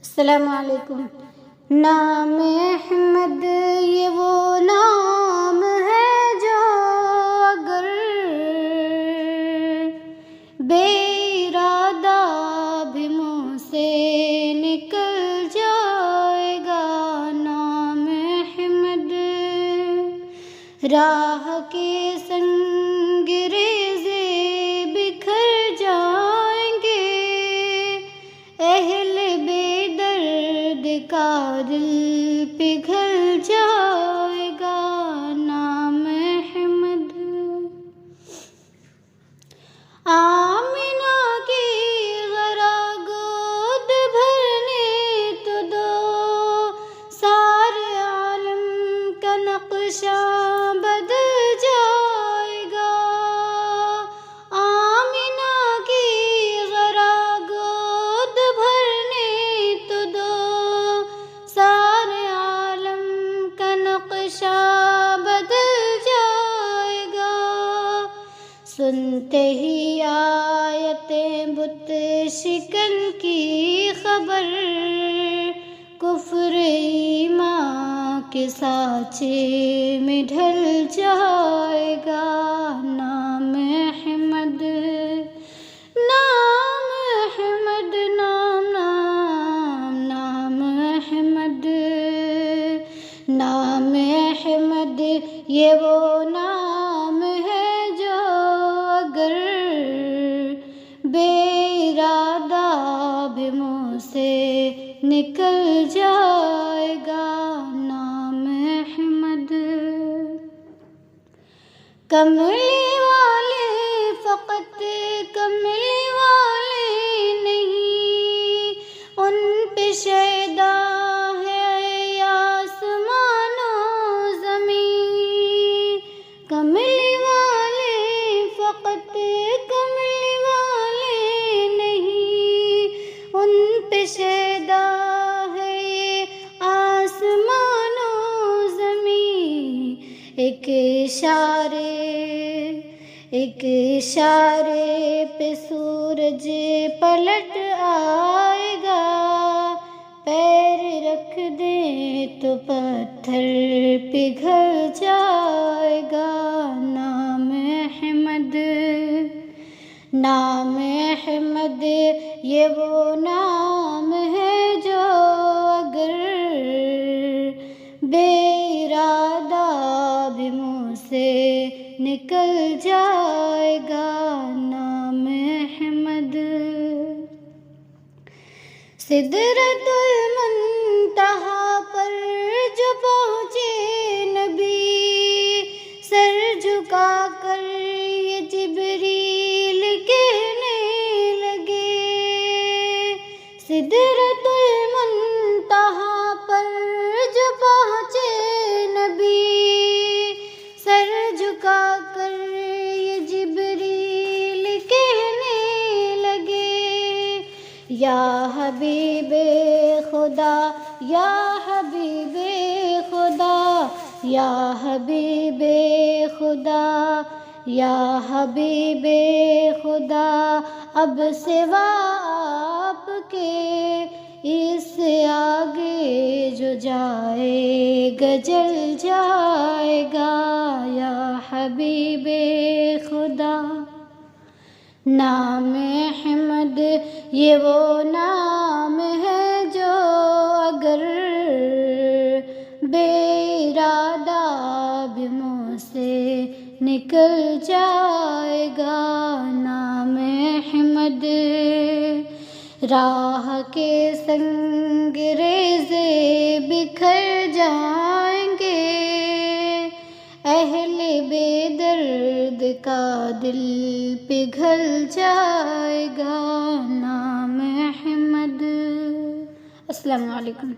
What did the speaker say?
السلام علیکم۔ نام احمد یہ وہ نام ہے جو اگر بے ارادہ بھی منہ سے نکل جائے گا۔ نام احمد راہ کے سنگ ریزے بکھر جائیں گے، اہل بے درد کا دل پگھل جائے گا۔ نام احمد آمنہ کی ذرا گود بھرنے تو دو، سارے عالم کا نقشہ بدل جائے گا۔ آمنہ کی ذرا گود بھرنے تو دو، سارے عالم کا نقشہ بدل جائے گا۔ سنتے ہی آیتیں بت شکن کی خبر، کفر ایمان کے سانچے میں ڈھل جائے گا۔ نام احمد نام احمد نام نام نام احمد نام احمد یہ وہ نام ہے جو اگر بے ارادہ بھی منہ سے نکل جائے گا۔ نام احمد کملی والے فقط کملی والے نہیں، ان پہ شیدا ہے آسمان و زمین۔ کملی والے فقط کملی والے نہیں، ان پہ شیدا ہے آسمان و زمین۔ ایک اشارے پہ سورج پلٹ آئے گا، پیر رکھ دیں تو پتھر پگھل جائے گا۔ نام احمد نام احمد یہ وہ نام ہے جو اگر بے ارادہ بھی منہ سے نکل جائے گا۔ نام احمد سدرۃ المنتہا پر جو پہنچے نبی، سر جھکا کر یہ جبریل کہنے لگے۔ سدرۃ المنتہا پر جو پہنچے نبی، سر جھکا کر یہ جبریل کہنے لگے، یا حبیب خدا یا حبیب خدا یا حبیب خدا یا حبیب خدا، اب سوا آپ کے اس آگے جو جائے گا جل جائے گا۔ یا حبیب خدا نام احمد یہ وہ نام ہے جو اگر بے ارادہ بھی منہ سے نکل جائے گا۔ نام احمد راہ کے سنگ ریزے بکھر جائیں گے، اہل بے درد کا دل پگھل جائے گا۔ نام احمد۔ السلام علیکم۔